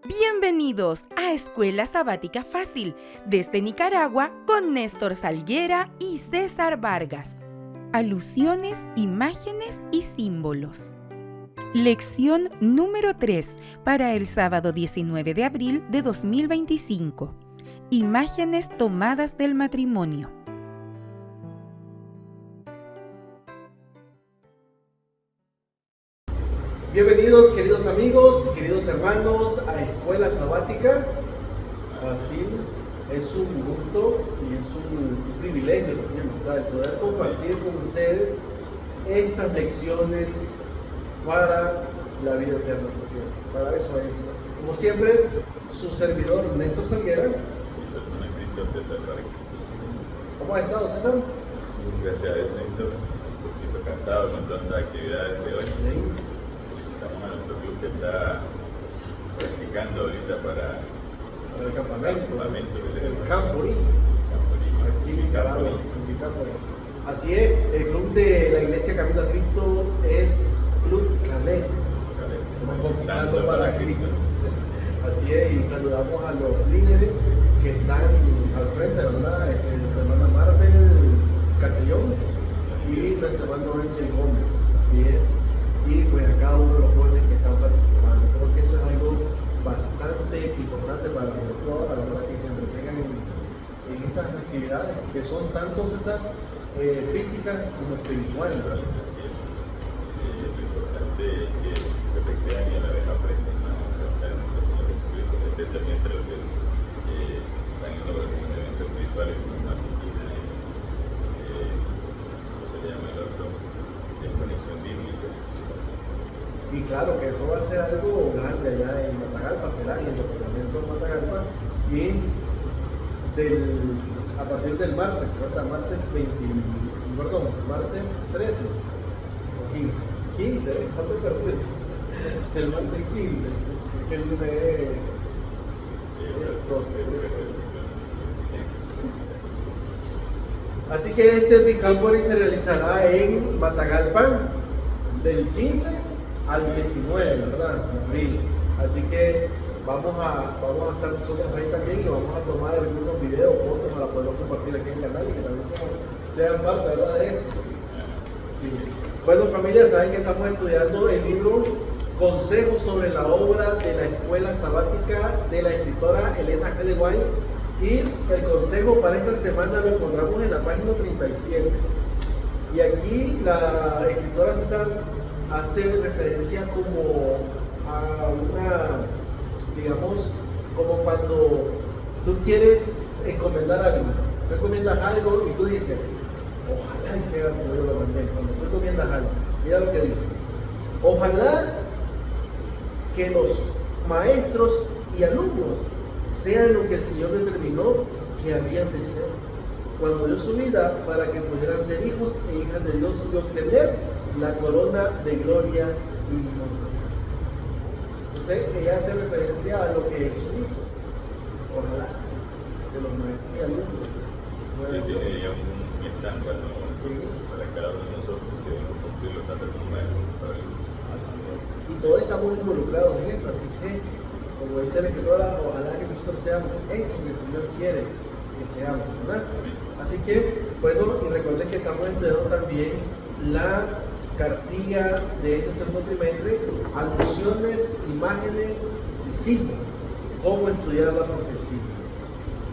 Bienvenidos a Escuela Sabática Fácil desde Nicaragua con Néstor Salguera y César Vargas. Alusiones, imágenes y símbolos. Lección número 3 para el sábado 19 de abril de 2025. Imágenes tomadas del matrimonio. Bienvenidos, queridos amigos, queridos hermanos, a Escuela Sabática Fácil. Es un gusto y es un privilegio también, ¿verdad?, el poder compartir con ustedes estas lecciones para la vida eterna, porque para eso es, como siempre, su servidor Néstor Salguera. Y su hermano en Cristo, César Vargas. ¿Cómo has estado, César? Gracias a Dios, Néstor. Un poquito cansado con tantas actividades de hoy. Estamos en nuestro club que está practicando ahorita para el campamento, el Camporí, aquí en Nicaragua. Así es, el club de la Iglesia Camino a Cristo es Club Caleb. Estamos conquistando para Cristo. Así es, y saludamos a los líderes que están al frente, ¿verdad? Nuestra hermana Marvel Castellón y nuestro hermano Ángel Gómez. Así es. Y pues a cada uno de los jóvenes que están participando. Creo que eso es algo bastante importante para nosotros ahora, ¿verdad?, que se entretengan en esas actividades que son tanto, César, físicas como espirituales, ¿verdad? Lo importante es que se crean y a la vez aprenden a hacer nuestro Señor Jesucristo, especialmente los que están en los eventos espirituales como Martín, ¿cómo se llama el otro? De conexión bíblica. Y claro que eso va a ser algo grande allá en Matagalpa, será en el departamento de Matagalpa, y a partir del martes, hasta martes 13 o 15, ¿cuánto perdido? El martes 15, el lunes es 12. Así que este Bicambori se realizará en Matagalpa del 15 al 19, ¿verdad?, de abril. Así que vamos a estar nosotros ahí también y vamos a tomar algunos videos, fotos para poderlos compartir aquí en el canal y que también sean parte, ¿verdad?, de esto. Sí. Bueno, familia, saben que estamos estudiando el libro Consejos sobre la obra de la Escuela Sabática de la escritora Elena G. de White, y el consejo para esta semana lo encontramos en la página 37. Y aquí la escritora César hace referencia como a una, digamos, como cuando tú quieres encomendar algo, tú encomiendas algo y tú dices, ojalá y sea como yo lo mandé. Cuando tú encomiendas algo, mira lo que dice: ojalá que los maestros y alumnos sean lo que el Señor determinó que habían de ser cuando dio su vida para que pudieran ser hijos e hijas de Dios y obtener la corona de gloria inmortal. Entonces ella hace referencia a lo que Jesús hizo. Ojalá que los maestros y alumnos Tiene ya un estándar, ¿no?, sí, para cada uno de nosotros que debemos cumplirlo tanto como maestros como para el mundo. así es. Y todos estamos involucrados en esto, así que, como dice la escritora, ojalá que nosotros seamos eso que el Señor quiere que seamos, ¿verdad? Así que, bueno, y recuerden que estamos estudiando también la cartilla de este segundo trimestre, alusiones, imágenes y símbolos, cómo estudiar la profecía.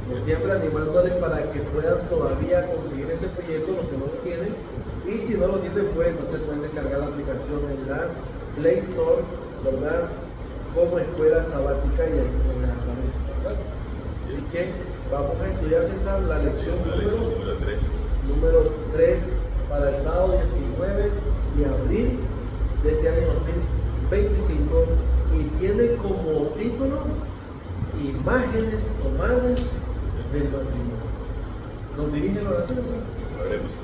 Como siempre, animándoles para que puedan todavía conseguir este proyecto, los que no lo tienen, y si no lo tienen, pues no se pueden descargar la aplicación en la Play Store, ¿verdad?, como Escuela Sabática, y ahí en la aparece, ¿verdad? Así que vamos a estudiar, César, la lección número 3 para el sábado 19 de abril de este año 2025, y tiene como título Imágenes tomadas del matrimonio. ¿Nos dirige la oración? Oremos.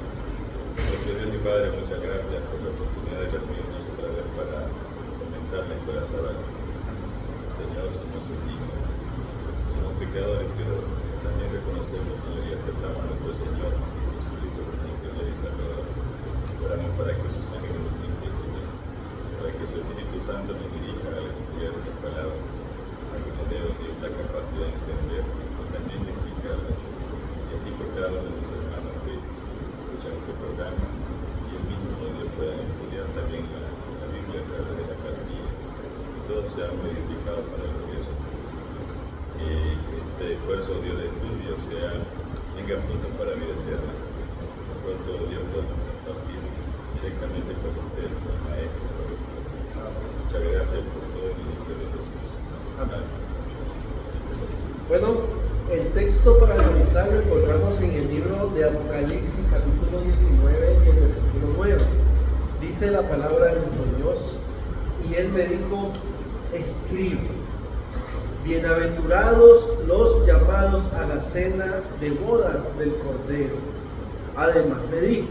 Dios y Padre, muchas gracias por la oportunidad de reunirnos otra vez para comentar la escuela sabática. Señor, somos indignos, somos pecadores, pero también reconocemos, Señor, y aceptamos a nuestro Señor Jesucristo como nuestro Rey y Salvador. Oramos para que su sangre nos limpie, Señor, para que su Espíritu Santo nos dirija a la escuela de tu palabra, a algunos de Dios la capacidad de entender o también de explicarla. Y así por cada uno de los hermanos que escuchan este programa y el mismo Dios puedan estudiar también la Biblia a través de la cartilla. Y todos sean modificados para el progreso. Y este esfuerzo Dios de estudio tenga frutos para vida eterna. Pronto Dios pueda compartir directamente con usted, con el maestro. Muchas gracias por todo el ministerio de Jesús. Amén. Bueno, el texto para analizar lo encontramos en el libro de Apocalipsis, capítulo 19 y el versículo 9. Dice la palabra de nuestro Dios, y él me dijo, escribe, bienaventurados los llamados a la cena de bodas del Cordero. Además me dijo,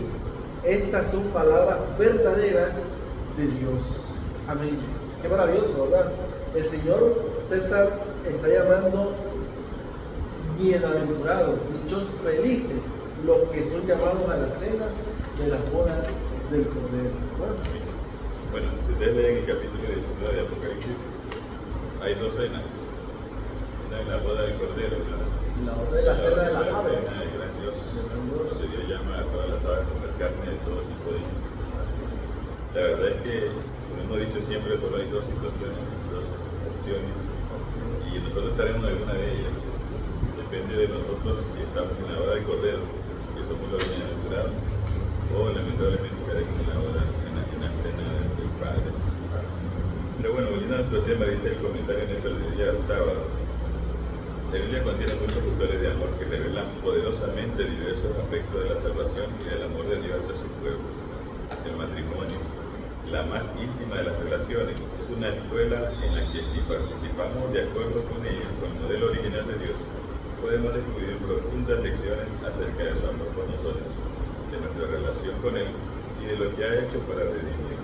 estas son palabras verdaderas de Dios. Amén. Qué maravilloso, ¿verdad? El Señor César está llamando bienaventurados, dichos felices, los que son llamados a las cenas de las bodas del Cordero. Bueno, si ustedes leen el capítulo 19 de Apocalipsis, hay dos cenas. Una es la boda del Cordero, la otra es la cena de las aves. La cena del gran Dios. Donde Dios llama a todas las aves a comer carne de todo tipo de gente. La verdad es que, como hemos dicho siempre, solo hay dos situaciones, dos opciones. Y nosotros estaremos en alguna de ellas. Depende de nosotros si estamos en la boda del Cordero, que somos los bienaventurados, o lamentablemente estaremos en la boda, en la cena del Padre. Pero bueno, volviendo a nuestro tema, dice el comentario en este día sábado. La Biblia contiene muchos autores de amor que revelan poderosamente diversos aspectos de la salvación y del amor de Dios hacia su pueblo. El matrimonio, la más íntima de las relaciones, es una escuela en la que si participamos de acuerdo con ella, con el modelo original de Dios, podemos descubrir profundas lecciones acerca de su amor por nosotros, de nuestra relación con Él y de lo que ha hecho para redimirnos.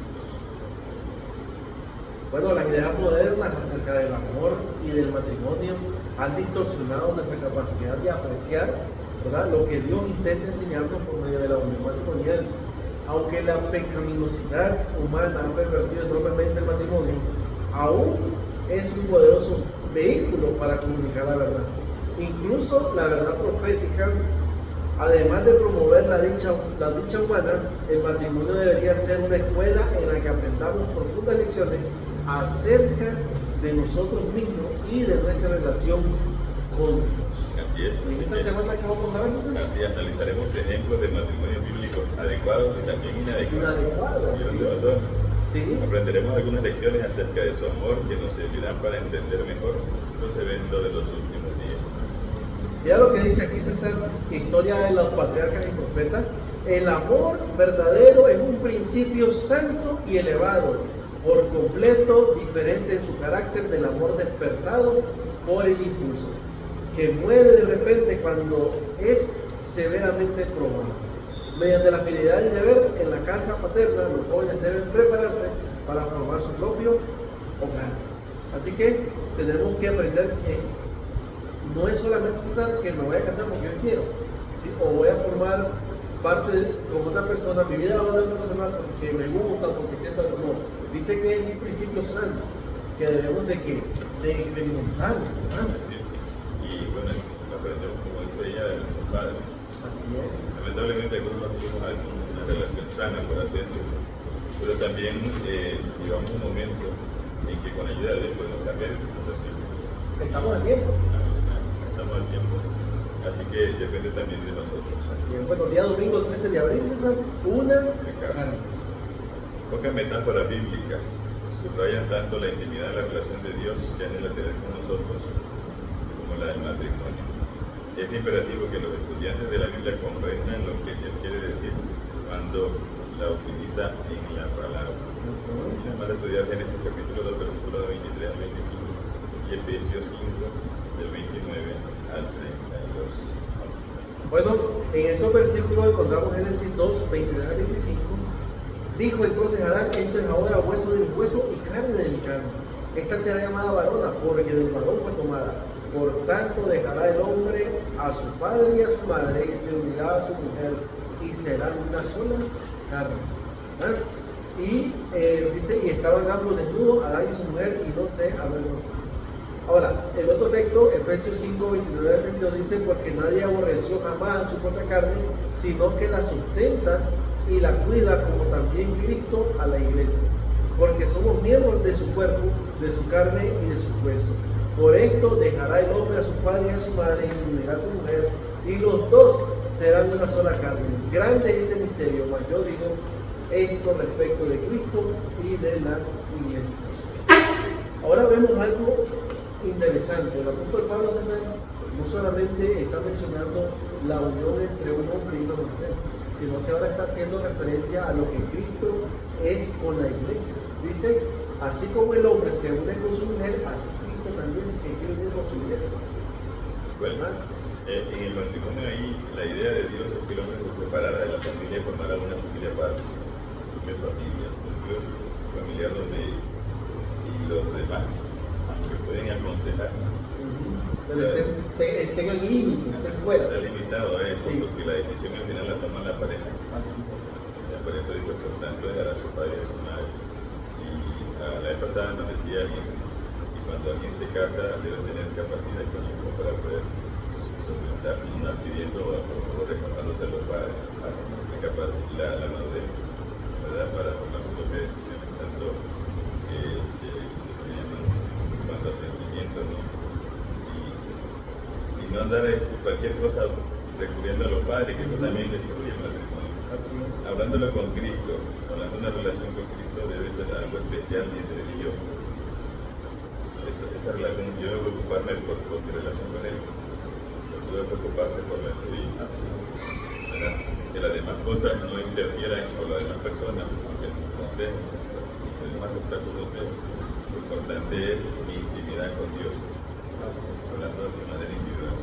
Bueno, las ideas modernas acerca del amor y del matrimonio han distorsionado nuestra capacidad de apreciar, ¿verdad?, lo que Dios intenta enseñarnos por medio de la unión matrimonial. Aunque la pecaminosidad humana ha pervertido enormemente el matrimonio, aún es un poderoso vehículo para comunicar la verdad. Incluso la verdad profética, además de promover la dicha humana, el matrimonio debería ser una escuela en la que aprendamos profundas lecciones acerca de nosotros mismos y de nuestra relación con Dios. Así es. En esta semana que vamos a ver, así analizaremos ejemplos de matrimonios bíblicos adecuados y también inadecuados. Sí. Aprenderemos algunas lecciones acerca de su amor que nos servirán para entender mejor los eventos de los últimos días. Mira lo que dice aquí César, historia de los patriarcas y profetas. El amor verdadero es un principio santo y elevado, por completo diferente en su carácter del amor despertado por el impulso, que muere de repente cuando es severamente probado. Mediante la fidelidad del deber en la casa paterna, los jóvenes deben prepararse para formar su propio hogar. Así que tenemos que aprender que no es solamente César que me voy a casar porque yo quiero, ¿sí?, o voy a formar parte con otra persona, mi vida la voy a dar a otra persona porque me gusta, porque siento algo. No, dice que es un principio santo que debemos de experimentar. Y bueno, aprendemos, como dice ella, de nuestros padres. Así es. Lamentablemente algunos no tuvimos una relación sana, por así decirlo, pero también llegamos a un momento en que con ayuda de Dios podemos cambiar esa situación. Estamos a tiempo. Estamos a tiempo. Así que depende también de nosotros. Así es. Bueno, día domingo 13 de abril, César, una carne. Pocas metáforas bíblicas subrayan tanto la intimidad de la relación de Dios que anhela tener con nosotros como la del matrimonio. Es imperativo que los estudiantes de la Biblia comprendan lo que Dios quiere decir cuando la utiliza en la palabra. Y nada más de estudiar Génesis capítulo 2, versículos 23 al 25 y Efesios 5, del 29 al 32. Bueno, en esos versículos encontramos Génesis 2, 23 al 25. Dijo entonces Adán, esto es ahora hueso de mi hueso y carne de mi carne. Esta será llamada varona, porque del varón fue tomada. Por tanto dejará el hombre a su padre y a su madre y se unirá a su mujer y serán una sola carne. Y dice, y estaban ambos desnudos, Adán y su mujer, y no se avergonzaban. Ahora, el otro texto, Efesios 5, 29 al 32, dice: porque nadie aborreció jamás su propia carne, sino que la sustenta y la cuida, como también Cristo a la iglesia, porque somos miembros de su cuerpo, de su carne y de su hueso. Por esto dejará el hombre a su padre y a su madre, y se unirá a su mujer, y los dos serán una sola carne. Grande es este misterio, mas yo digo esto respecto de Cristo y de la iglesia. Ahora vemos algo interesante. El apóstol Pablo César no solamente está mencionando la unión entre un hombre y una mujer, sino que ahora está haciendo referencia a lo que Cristo es con la iglesia. Dice: así como el hombre se une con su mujer, así Cristo también se quiere unir con su iglesia. Bueno, en el matrimonio ahí la idea de Dios es que el hombre se separara de la familia y formara una familia para muchas familias, núcleo familiar donde y los demás, aunque pueden aconsejar, Pero tengan límite, estén fuera. está limitado a eso, Sí. porque la decisión al final la toma la pareja. Así. Por eso dice: por tanto dejará a su padre y a su madre. Y la vez pasada nos decía alguien, y cuando alguien se casa debe tener capacidad económica para poder solventar, no pidiendo a por favor recordándose a los padres, la capacidad, la madurez, ¿verdad? Para tomar sus propias decisiones, tanto en cuanto a sentimientos, ¿no? Y no andar de cualquier cosa recurriendo a los padres, que eso también destruye el matrimonio. Hablándolo con Cristo, hablando de una relación con Cristo, debe ser algo especial entre él y yo. Esa relación, yo debo preocuparme por mi relación con él. Tú debes preocuparte por la tuya. Que las demás cosas no interfieran con las demás personas, aunque nos conocemos, debemos aceptar su consejo. Lo importante es mi intimidad con Dios, hablando de manera individual.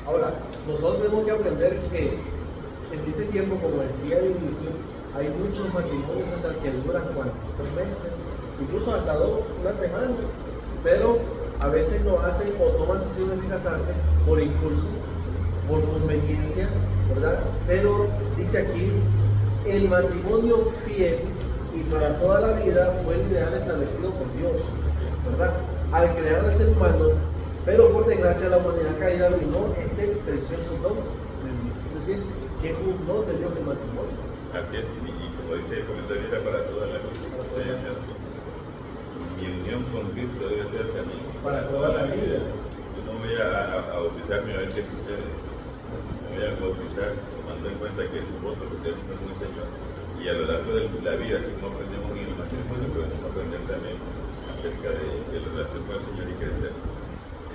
Ahora, nosotros tenemos que aprender que en este tiempo, como decía al inicio, hay muchos matrimonios, o sea, que duran ¿cuánto? 3 meses, incluso hasta una semana, pero a veces lo hacen o toman decisiones de casarse por impulso, por conveniencia, ¿verdad? Pero dice aquí: el matrimonio fiel y para toda la vida fue el ideal establecido por Dios, ¿verdad? Al crear al ser humano, pero por desgracia la humanidad caída arruinó este precioso don de Dios. Es decir, que es un don de Dios el matrimonio. Así es, y como dice el comentario, era para toda la vida. Mi unión con Cristo debe ser también Para toda la vida. Yo no voy a bautizarme a ver qué sucede. Me voy a bautizar tomando en cuenta que es un voto, porque es un Señor. Y a lo largo de la vida, así como aprendemos en el matrimonio, podemos aprender también acerca de la relación con el Señor y crecer.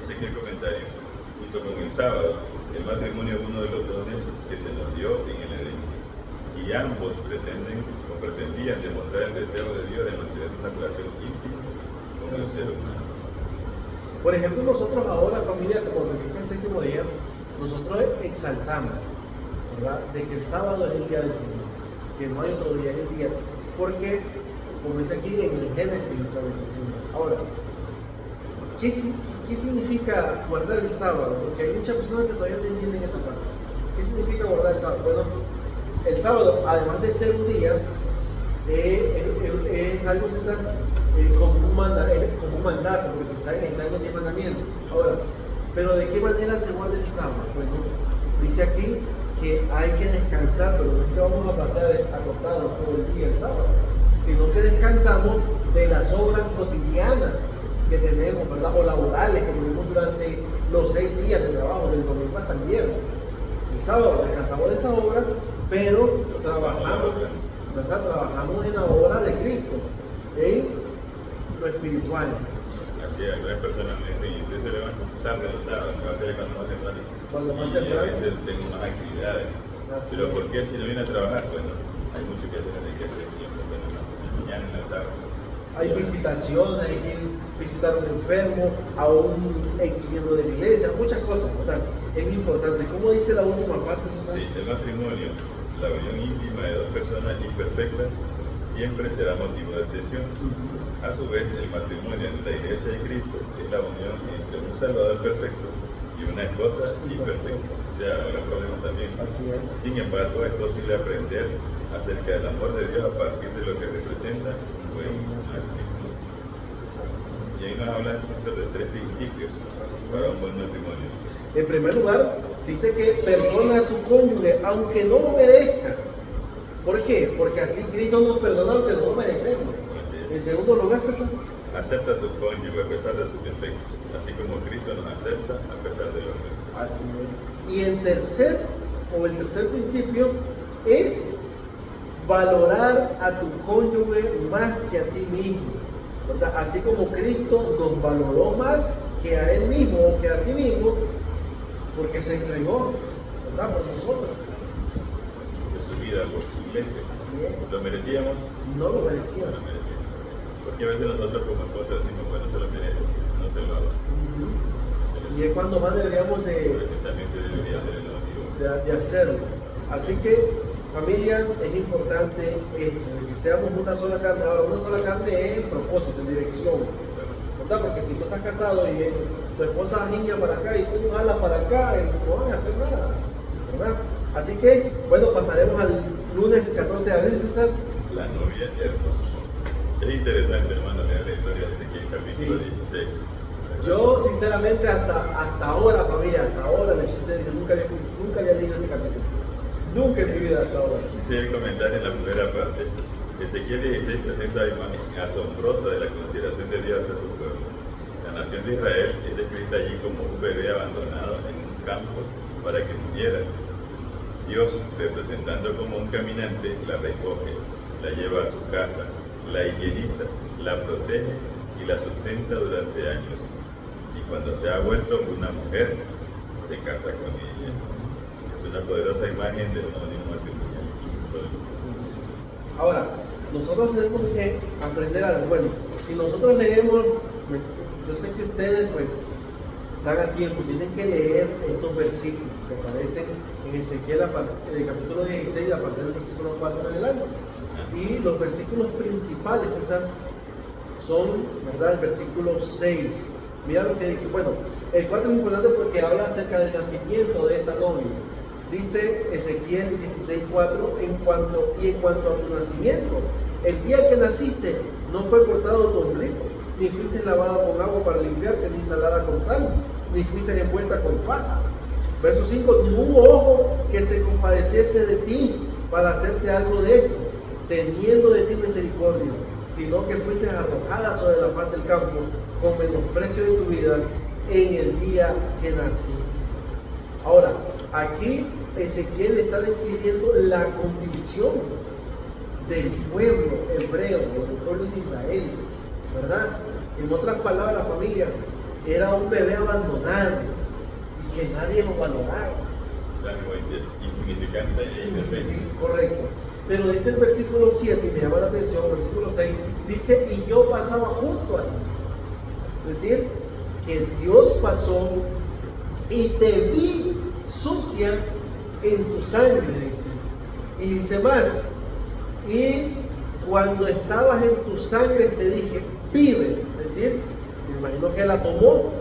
Ese es el comentario. Junto con el sábado, el matrimonio es uno de los dones que se nos dio en el Edén. Y ambos pretendían demostrar el deseo de Dios de mantener una relación íntima con el ser humano. Por ejemplo, nosotros ahora, familia, como lo dije el séptimo día, nosotros exaltamos, ¿verdad?, de que el sábado es el día del Señor, que no hay otro día, es el día, porque, como dice aquí en el Génesis, lo estableció el Señor. Ahora, ¿qué significa guardar el sábado? Porque hay muchas personas que todavía no entienden esa parte. ¿Qué significa guardar el sábado? Bueno, el sábado, además de ser un día, es algo, César, como un mandato, porque está en los 10 mandamientos. Ahora, pero ¿de qué manera se guarda el sábado? Bueno, dice aquí que hay que descansar, pero no es que vamos a pasar acostados todo el día el sábado, sino que descansamos de las obras cotidianas que tenemos, ¿verdad?, o laborales que tenemos durante los 6 días de trabajo, del domingo hasta el viernes. El sábado descansamos de esa obra, pero trabajamos, ¿verdad?, trabajamos en la obra de Cristo, en lo espiritual. Aquí algunas personas me dicen: y usted se levanta tarde los sábados, me va a hacer cuando más temprano. Cuando más Y temprano. a veces tengo más actividades. Así Pero es. ¿por qué si no viene a trabajar? Bueno, hay mucho que hacer, hay que hacer siempre, bueno, en la mañana, en la tarde. Hay visitaciones, hay que visitar a un enfermo, a un ex miembro de la iglesia, muchas cosas, ¿verdad? Es importante. ¿Cómo dice la última parte, Susana? Sí, el matrimonio, la unión íntima de dos personas imperfectas, siempre será motivo de atención. A su vez, el matrimonio en la iglesia de Cristo es la unión entre un Salvador perfecto y una esposa imperfecta. O sea, habrá problemas también. Así es. Sin embargo, es posible aprender acerca del amor de Dios a partir de lo que representa un buen matrimonio. Y Y ahí nos habla de 3 principios para un buen matrimonio. En primer lugar, dice que perdona a tu cónyuge aunque no lo merezca. ¿Por qué? Porque así Cristo nos perdona aunque no lo merecemos. En segundo lugar, César, acepta a tu cónyuge a pesar de sus defectos, así como Cristo nos acepta a pesar de los defectos. así es. Y el tercer principio es valorar a tu cónyuge más que a ti mismo, ¿verdad? Así como Cristo nos valoró más que a Él mismo o que a sí mismo, porque se entregó, ¿verdad? Por nosotros. De su vida, por su iglesia. Así es. ¿Lo merecíamos? No lo No merecía. lo merecíamos. Porque a veces nosotros como esposos decimos, bueno, se lo merece, no se lo haga. Y es cuando más deberíamos Precisamente debería ser el motivo. de hacerlo. Así que, familia, es importante esto, de que seamos una sola carne. Ahora, una sola carne es en propósito, en dirección, ¿verdad? Porque si tú estás casado y tu esposa giña para acá y tú jalas para acá, no van a hacer nada, ¿verdad? Así que, bueno, pasaremos al lunes 14 de abril, César. La novia hermosa. Es interesante, hermano, leer la historia de Ezequiel, capítulo 16. Yo, sinceramente, hasta ahora, familia, hasta ahora, le sucede, nunca había leído este capítulo. Nunca en mi vida hasta ahora. Dice el comentario en la primera parte. Ezequiel 16 presenta la imagen asombrosa de la consideración de Dios a su pueblo. La nación de Israel es descrita allí como un bebé abandonado en un campo para que muriera. Dios, representando como un caminante, la recoge, la lleva a su casa, la higieniza, la protege y la sustenta durante años. Y cuando se ha vuelto una mujer, se casa con ella. Es una poderosa imagen de un matrimonial. Ahora, nosotros tenemos que aprender algo. Bueno, si nosotros leemos, yo sé que ustedes pues están a tiempo, tienen que leer estos versículos que aparecen en Ezequiel en el capítulo 16 a partir del versículo 4 en adelante. Y los versículos principales, César, son, ¿verdad? El versículo 6. Mira lo que dice. Bueno, el 4 es importante porque habla acerca del nacimiento de esta novia. Dice Ezequiel 16:4, en cuanto a tu nacimiento, el día que naciste no fue cortado tu ombligo, ni fuiste lavada con agua para limpiarte, ni salada con sal, ni fuiste envuelta con faja. Verso 5, ni hubo ojo que se compadeciese de ti para hacerte algo de esto, teniendo de ti misericordia, sino que fuiste arrojada sobre la faz del campo con menosprecio de tu vida en el día que nací. Ahora, aquí Ezequiel está describiendo la condición del pueblo hebreo, del pueblo de Israel, ¿verdad? En otras palabras, familia, era un bebé abandonado y que nadie lo valoraba. Insignificante e indefenso. Correcto. Pero dice el versículo 7, y me llama la atención, el versículo 6, dice, y yo pasaba junto a ti. Es decir, que Dios pasó y te vi sucia en tu sangre, dice. Y dice más, y cuando estabas en tu sangre te dije, vive. Es decir, me imagino que la tomó,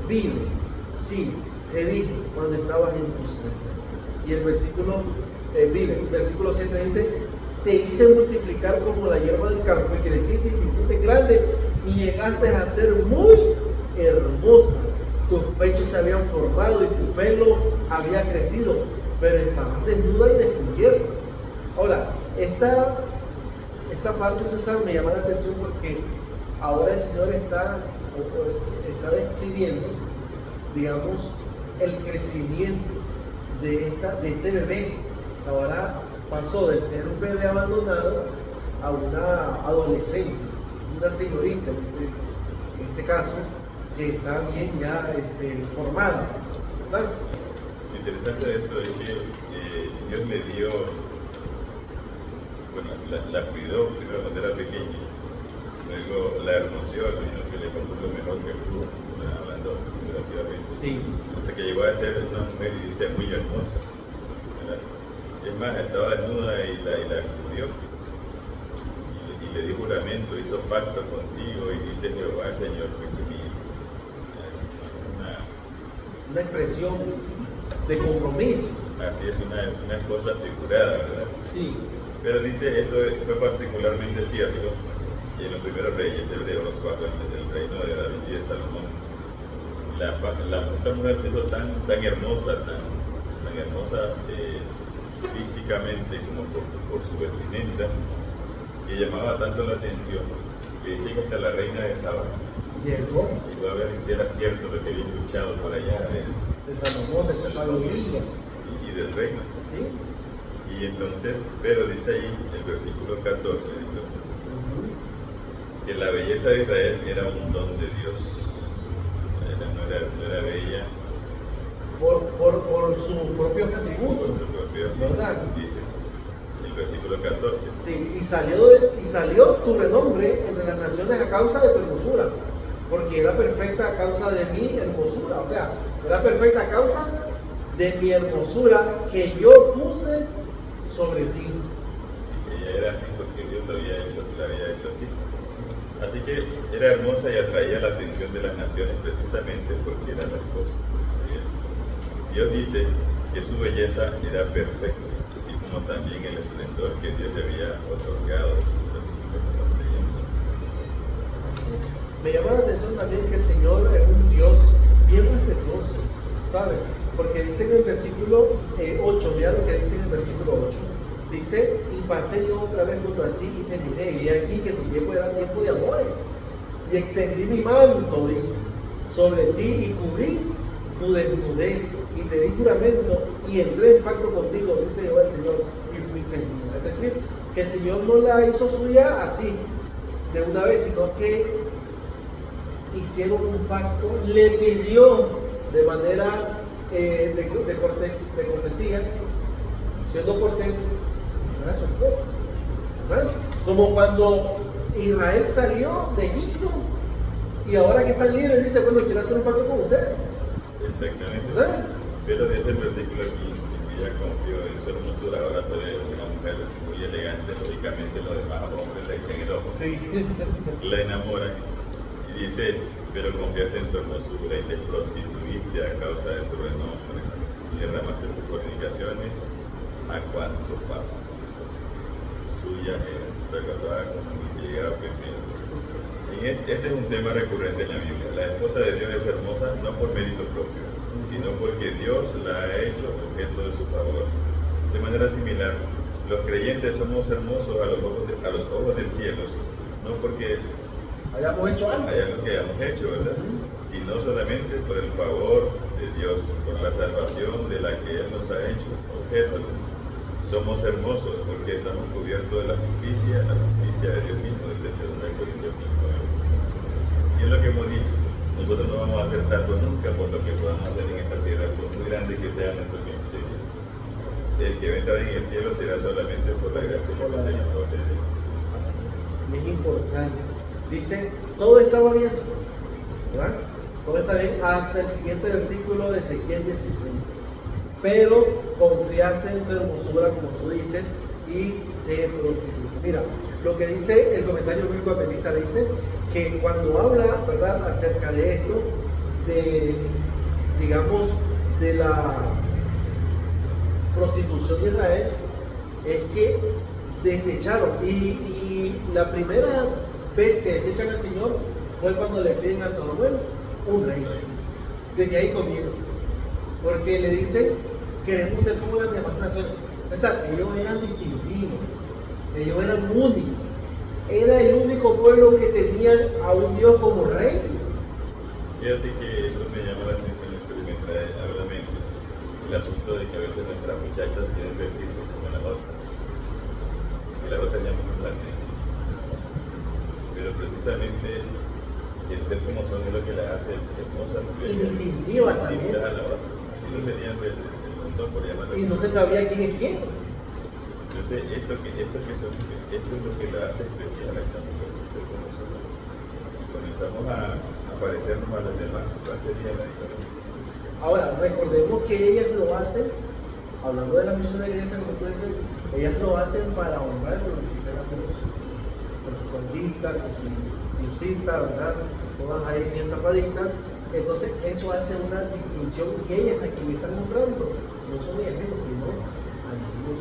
vive. Sí, te dije cuando estabas en tu sangre. Y el versículo vive. El versículo 7 dice, te hice multiplicar como la hierba del campo y creciste y te hiciste grande y llegaste a ser muy hermosa. Tus pechos se habían formado y tu pelo había crecido, pero estabas desnuda y descubierta. Ahora, esta parte, César, me llama la atención porque ahora el Señor está describiendo, digamos, el crecimiento de este bebé. Ahora pasó de ser un bebé abandonado a una adolescente, una señorita en este caso, que está bien ya formada, ¿verdad? Lo interesante de esto es que Dios le dio, bueno, la cuidó primero cuando era pequeña, luego la hermoseó, sino que le puso lo mejor que pudo, hablando figurativamente. Sí. Hasta que llegó a ser una mujer y dice muy hermosa, ¿verdad? Es más, estaba desnuda y la cubrió. Y le dio juramento, hizo pacto contigo y dice Jehová, el Señor, fuiste mío. Una expresión de compromiso. Así es, una esposa figurada, ¿verdad? Sí. Pero dice, esto fue particularmente cierto Y en los primeros reyes hebreos, bajo el reino de David y de Salomón, esta mujer se hizo tan hermosa, tan hermosa físicamente como por su vestimenta, que llamaba tanto la atención, que dice que hasta la reina de Saba llegó a ver si era cierto lo que había escuchado por allá de Salomón, de su sabiduría. Y del reino. ¿Sí? Y entonces, pero dice ahí, el versículo 14, dice, que la belleza de Israel era un don de Dios. No era bella por sus propios atributos. por su propio, ¿verdad? dice el versículo 14. Sí, y salió tu renombre entre las naciones a causa de tu hermosura, porque era perfecta a causa de mi hermosura, o sea, era perfecta a causa de mi hermosura que yo puse sobre ti. Ella era así porque Dios la había hecho así. Así que era hermosa y atraía la atención de las naciones precisamente porque era la esposa. Dios dice que su belleza era perfecta, así como también el esplendor que Dios le había otorgado. Me llama la atención también que el Señor es un Dios bien respetuoso, ¿sabes? Porque dice en el versículo 8, mira lo que dice en el versículo 8. Dice, y pasé yo otra vez junto a ti y te miré, y aquí que tu tiempo era tiempo de amores. Y extendí mi manto, dice, sobre ti y cubrí tu desnudez, y te di juramento, y entré en pacto contigo, dice Jehová el Señor, y fuiste mío. Es decir, que el Señor no la hizo suya así, de una vez, sino que hicieron un pacto, le pidió de manera de cortesía, siendo cortés, a su esposa, ¿verdad? Como cuando Israel salió de Egipto y ahora que están libres dice, bueno, quiero hacer un pacto con ustedes. Exactamente. ¿Verdad? Pero desde el versículo 15, que ella confió en su hermosura, ahora se ve una mujer muy elegante, lógicamente los demás hombres le echan el ojo, Sí. la enamoran y dice, pero confiaste en tu hermosura y te prostituiste a causa de tu renombre y derramaste tus fornicaciones a cuanto paz. Suya es, recordaba como que llegaba primero. Este es un tema recurrente en la Biblia. La esposa de Dios es hermosa no por mérito propio, sino porque Dios la ha hecho objeto de su favor. De manera similar, los creyentes somos hermosos a los ojos del cielo, no porque Hayamos hecho algo. hay algo que hayamos hecho, ¿verdad? Sino solamente por el favor de Dios, por la salvación de la que Él nos ha hecho objeto. Somos hermosos porque estamos cubiertos de la justicia de Dios mismo, dice 2 Corintios 5. Y es lo que hemos dicho, nosotros no vamos a ser salvos nunca por lo que podamos hacer en esta tierra, por muy grande que sea nuestro ministerio. El que va a entrar en el cielo será solamente por la gracia y la misericordia de Dios. Así es importante. Dice, todo estaba bien, ¿verdad? Todo está bien hasta el siguiente versículo de Ezequiel 16. Pero confiaste en tu hermosura, como tú dices, y te prostituiste. Mira, lo que dice el comentario bíblico adventista dice que cuando habla, ¿verdad?, acerca de esto, digamos, de la prostitución de Israel, es que desecharon. Y la primera vez que desechan al Señor fue cuando le piden a Samuel un rey. Desde ahí comienza. Porque le dicen, queremos ser como las demás naciones. O sea, ellos eran distintivos, ellos eran únicos. Era el único pueblo que tenía a un Dios como rey. Fíjate que eso me llama la atención y me trae a la mente el asunto de que a veces nuestras muchachas quieren vestirse como las otras. Y las otras llaman la atención. Pero precisamente el ser como son es lo que las hace hermosas Y distintivas también. distintas a la otra. Así no serían del montón por llamarlo. Y no se sabía quién es quién. Entonces, esto es lo que la hace especial a esta mujer, ser como nosotros. Si comenzamos a parecernos a los demás, ¿cuál sería la diferencia? Ahora, recordemos que ellas lo hacen, hablando de la misión de la iglesia, como tú dices, ellas lo hacen para honrar y glorificar a Dios. Con su faldita, con su blusita, ¿verdad? Todas ahí bien tapaditas. Entonces, eso hace una distinción y ellas a quien están nombrando no son ellas mismas, sino a Dios.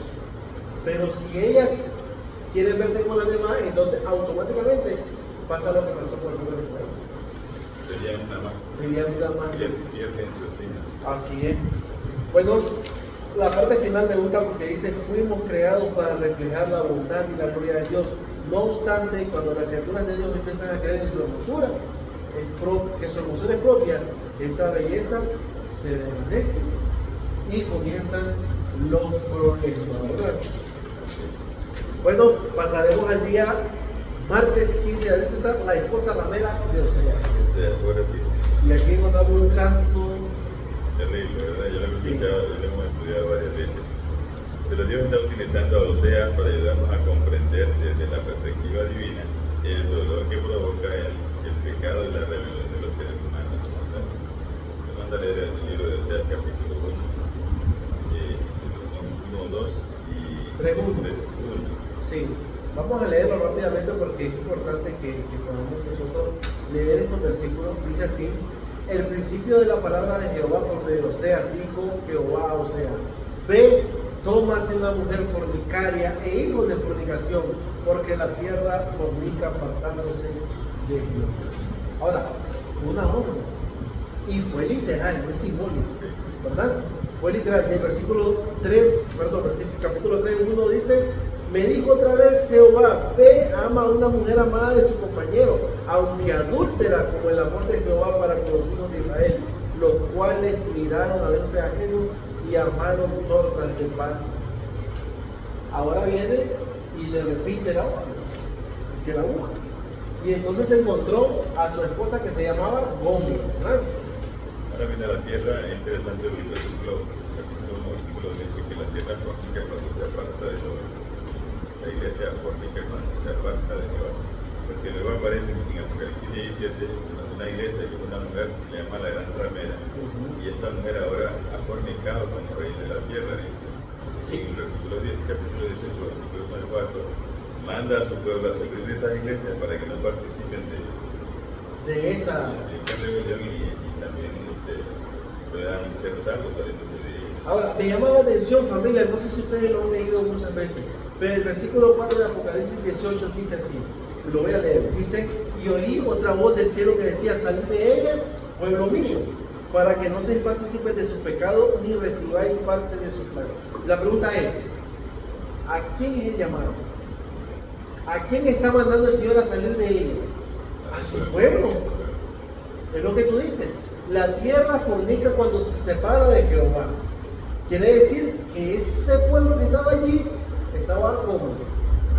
Pero si ellas quieren verse con las demás, entonces automáticamente pasa lo que pasó con el pueblo de Israel. Serían una más. Serían una más. Pierden su esencia. Así es. Bueno, la parte final me gusta porque dice, fuimos creados para reflejar la bondad y la gloria de Dios. No obstante, cuando las criaturas de Dios empiezan a creer en su hermosura, que su hermosura es propia, esa belleza se desvanece y comienzan los problemas, ¿verdad? Bueno, pasaremos al día martes 15 de abril, César, la esposa ramera de Osea. Ahora sí. Y aquí nos damos un caso terrible, ¿verdad? Ya lo hemos escuchado, ya lo hemos estudiado varias veces. Pero Dios está utilizando a Osea para ayudarnos a comprender desde la perspectiva divina el dolor que provoca el pecado y la rebelión de los seres humanos. Me manda a leer el libro de Osea, capítulo 1, 2 y 3, 1. Sí, vamos a leerlo rápidamente porque es importante que podamos nosotros leer estos versículos. Dice así: el principio de la palabra de Jehová por medio de Osea, dijo Jehová a Osea: ve, tómate una mujer fornicaria e hijos de fornicación, porque la tierra fornica apartándose de Jehová. Ahora, fue una orden y fue literal, no es simbólico, ¿verdad? Fue literal. El capítulo 3, 1 dice: me dijo otra vez Jehová, ve, ama a una mujer amada de su compañero, aunque adúltera como el amor de Jehová para con los hijos de Israel, los cuales miraron a Dios ajeno y amaron tortas de paz. Ahora viene y le repite la orden, que la busca. Y entonces encontró a su esposa que se llamaba Gomer, ¿verdad? Ahora viene a la tierra, es interesante el versículo 1 dice que la tierra fornica cuando se aparta de Jehová. La iglesia fornica cuando se aparta de Jehová. Porque luego aparece en Apocalipsis 17 una iglesia que una mujer le llama la gran ramera. Y esta mujer ahora ha fornicado como rey de la tierra, dice. Sí. En el versículo 10, capítulo 18, versículo 1 al 4, manda a su pueblo a salir de esas iglesias para que no participen de esa rebelión y también puedan ser salvos saliendo de ella. Ahora, me llama la atención, familia, no sé si ustedes lo han leído muchas veces, pero el versículo 4 de Apocalipsis 18 dice así, lo voy a leer, dice: y oí otra voz del cielo que decía, salid de ella, pueblo mío, para que no seáis partícipes de su pecado, ni recibáis parte de su plaga. La pregunta es, ¿a quién es el llamado? ¿A quién está mandando el Señor a salir de ella? A su pueblo. Es lo que tú dices. La tierra fornica cuando se separa de Jehová. Quiere decir que ese pueblo que estaba allí estaba como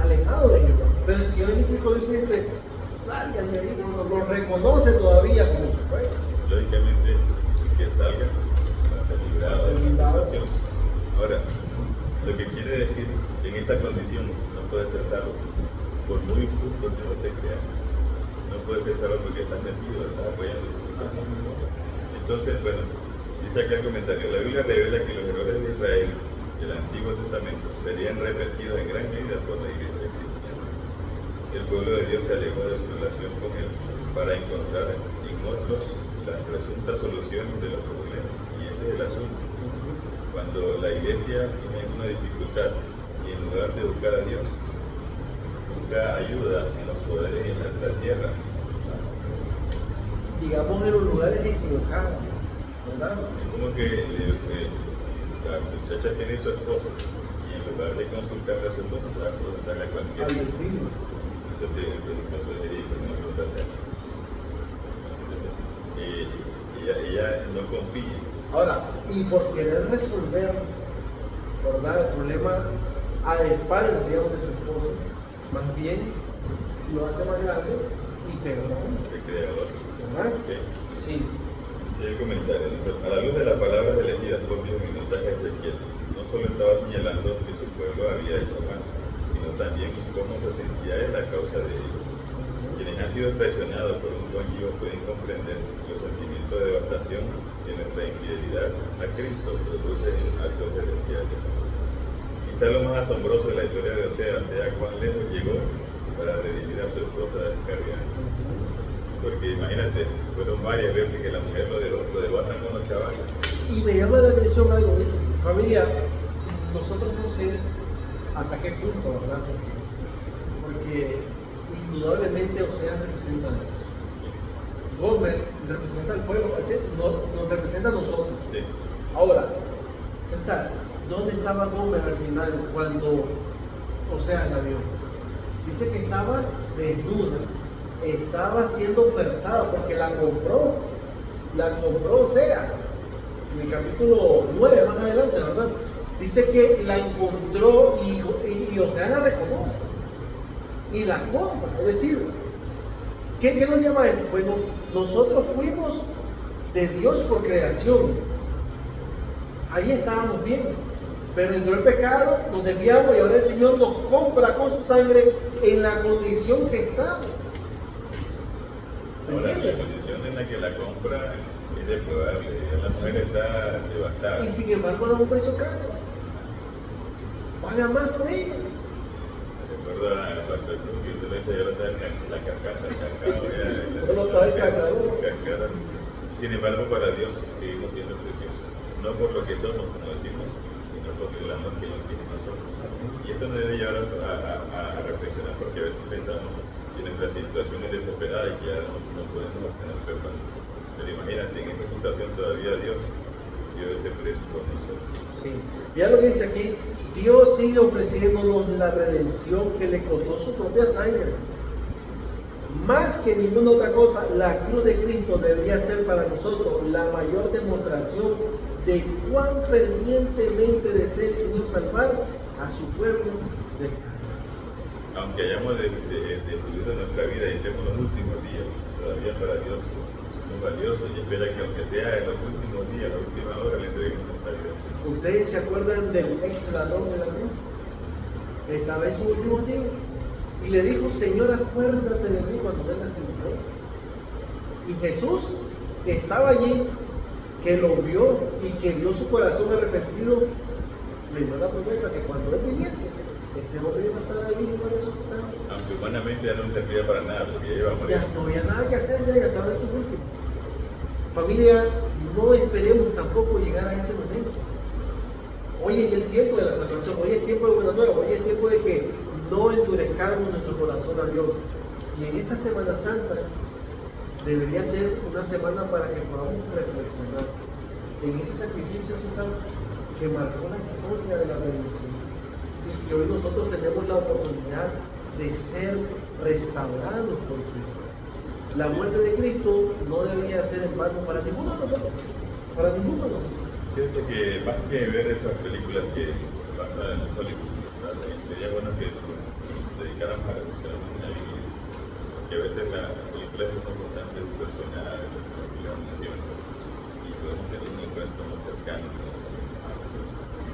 alejado de Jehová. Pero el Señor en misericordia dice: salgan de ahí, lo reconoce todavía como su pueblo. Lógicamente, que salgan para ser librados de la situación. Ahora, lo que quiere decir que en esa condición no puede ser salvo, por muy justo que no te creas. No puede ser salvo porque estás metido, estás apoyando esa situación. Entonces, bueno, dice acá el comentario: la Biblia revela que los errores de Israel del Antiguo Testamento serían repetidos en gran medida por la iglesia cristiana. El pueblo de Dios se alejó de su relación con Él para encontrar en otros las presuntas soluciones de los problemas. Y ese es el asunto. Cuando la iglesia tiene alguna dificultad y en lugar de buscar a Dios, busca ayuda en los poderes de la tierra, digamos, en los lugares equivocados, ¿verdad? es como que la muchacha tiene su esposo y en lugar de consultarle a su esposo se va a preguntarle a cualquiera. Al vecino. Entonces el esposo diría: no preguntarle. Entonces ella no confía. Ahora, y por querer resolver, ¿verdad?, el problema a espaldas, digamos, de su esposo, más bien si lo hace más grande y perdón. Se crea otro. ¿Verdad? Okay. Sí. Sí, el comentario. A la luz de las palabras elegidas por Dios en el mensaje de Ezequiel, no solo estaba señalando que su pueblo había hecho mal, sino también cómo se sentía él a causa de ello. Quienes han sido traicionados por un cónyuge pueden comprender los sentimientos de devastación que nuestra infidelidad a Cristo produce en actos celestiales. Quizá lo más asombroso de la historia de Osea sea cuán lejos llegó para redimir a su esposa descarriada. Porque imagínate, fueron varias veces que la mujer lo devastan con los chavales. Y me llama la atención algo, familia, nosotros no sé hasta qué punto, ¿verdad? porque indudablemente Oseas representa a Dios. Gomer representa al pueblo, nos representa a nosotros. Sí. Ahora, César, ¿dónde estaba Gomer al final cuando Oseas la vio? Dice que estaba desnuda, estaba siendo ofertada porque la compró Oseas. En el capítulo 9, más adelante, ¿verdad? Dice que la encontró y Oseas la reconoce y la compra. Es decir, ¿qué nos llama esto? Bueno, nosotros fuimos de Dios por creación. Ahí estábamos bien. Pero entró el pecado, nos desviamos y ahora el Señor nos compra con su sangre en la condición que estamos. Ahora, la condición en la que la compra es deplorable. La mujer está devastada. Y sin embargo da un precio caro. Paga más por ella. Recuerdo a Pastor Cruz que usted le dice, yo estaba en la carcasa, el cacao. Solo estaba el cacao. Sin embargo, para Dios seguimos siendo preciosos. No por lo que somos, como decimos, sino por el amor que Él tiene en nosotros. Y esto nos debe llevar a reflexionar, porque a veces pensamos que nuestra situación es desesperada y que ya no podemos obtener perdón. Pero imagínate, en esta situación todavía Dios dio ese precio por nosotros. Sí. Ya lo que dice aquí, Dios sigue ofreciéndonos la redención que le costó su propia sangre. Más que ninguna otra cosa, la cruz de Cristo debería ser para nosotros la mayor demostración de cuán fervientemente desea el Señor salvar a su pueblo del pecado. Aunque hayamos destruido nuestra vida y estemos en los últimos días, todavía para Dios son valiosos y espera que aunque sea en los últimos días, la última hora, le entreguemos nuestra vida. ¿Ustedes se acuerdan del ex ladrón de la cruz? Estaba en sus últimos días y le dijo: Señor, acuérdate de mí cuando vengas en tu reino. Y Jesús, que estaba allí, que lo vio y que vio su corazón arrepentido, le dio la promesa que cuando él viniese, este hombre iba a estar ahí y iba a resucitar. Aunque humanamente ya no servía para nada, porque ya iba a morir. Ya no había nada que hacer, ya estaba en su último. Familia, no esperemos tampoco llegar a ese momento. Hoy es el tiempo de la salvación, hoy es tiempo de buena nueva, hoy es tiempo de que no endurezcamos nuestro corazón a Dios. Y en esta Semana Santa debería ser una semana para que podamos reflexionar en ese sacrificio, César, que marcó la historia de la redención. Y que hoy nosotros tenemos la oportunidad de ser restaurados por Cristo. La muerte de Cristo no debería ser en vano para ninguno de nosotros. Para ninguno de nosotros. Fíjate que más que ver esas películas que pasan en Hollywood, sería bueno que nos dedicáramos a reflexionar en la Biblia. Porque a veces las películas son constantes personales, de nuestra nación, y podemos tener un encuentro más cercano con los demás.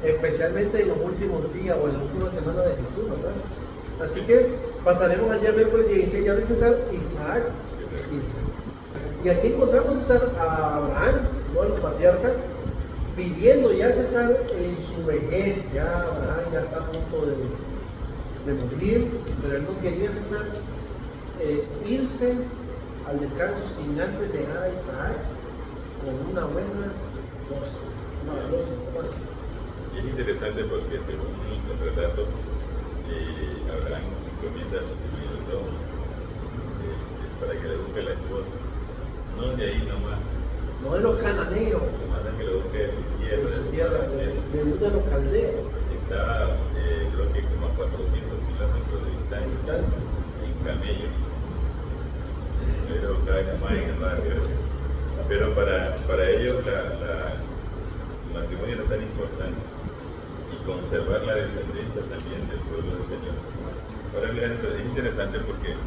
Especialmente en los últimos días o en la última semana de Jesús, ¿verdad? Así que pasaremos al día miércoles 16, ya ves, César, Isaac. Y aquí encontramos, César, a Abraham, ¿no? El patriarca, pidiendo ya, César, en su vejez. Ya Abraham ya está a punto de morir, pero él no quería, César, irse al descanso sin antes dejar a Isaac con una buena dosis. Y es interesante porque según el relato, Abraham comienza a sustituir todo para que le busque la esposa. No de ahí nomás. No de los cananeos. Le mandan que lo busque de su tierra. De su tierra, de uno de los caldeos. Está, creo que como a 400 kilómetros de distancia, en camello. Pero cada vez más en el barrio. Pero para ellos el matrimonio era tan importante. Y conservar la descendencia también del pueblo del Señor. Ahora mira, es interesante porque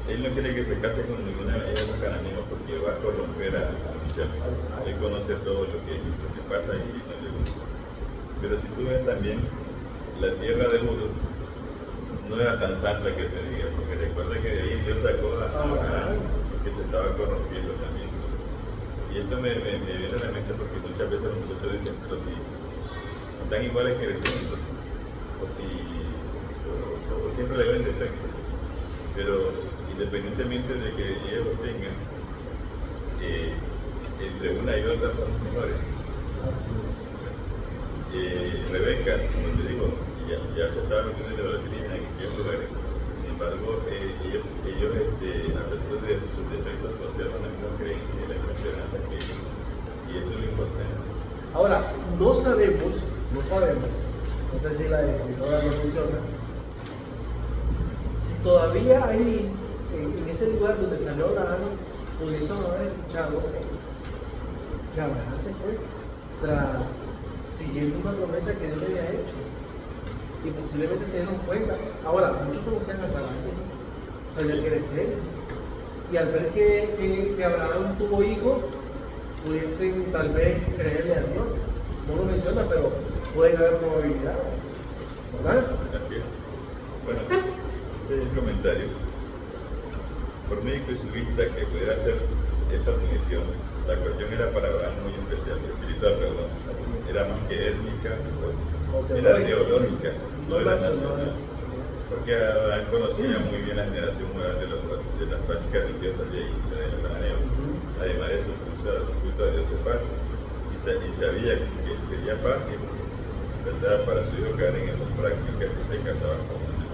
él no quiere que se case con ninguna de ellas cananeos porque va a corromper a muchachos. Él conoce todo lo que pasa y no le gusta. Pero si tú ves también, la tierra de Ur no era tan santa que se diga, porque recuerda que de ahí Dios sacó a Abraham, que se estaba corrompiendo también. Y esto me viene a la mente porque muchas veces los muchachos dicen, pero si están iguales que el mundo, o siempre le ven defectos. Pero independientemente de que ellos lo tengan, entre una y otra son mejores. Rebeca, como te digo, ya se estaban metiendo en la doctrina en aquellos lugares. Sin embargo, ellos a pesar de sus defectos, conservan la misma creencia y la misma esperanza que ellos. Y eso es lo importante. Ahora, no sabemos, no sé si la escritora no funciona, si todavía hay en ese lugar donde salió Abraham, pudiesen haber escuchado que Abraham se fue siguiendo una promesa que Dios le había hecho. Y posiblemente se dieron cuenta. Ahora, muchos conocían a Sarai, sabían que era estéril. Y al ver que Abraham tuvo hijos, pudiesen tal vez creerle a Dios. No lo menciona, pero pueden haber probabilidades, ¿verdad? Así es. Bueno, ese es el comentario. Por médico y su vista que pudiera hacer esa admisión, la cuestión era para Abraham muy especial, espiritual, perdón. Era más que étnica, era teológica, no era nacional. Porque Abraham conocía muy bien la generación moral de las prácticas religiosas de los cananeos, además de su culto a Dios es falso. Y sabía que sería fácil, ¿verdad?, para su hijo caer en esas prácticas si se casaba con una.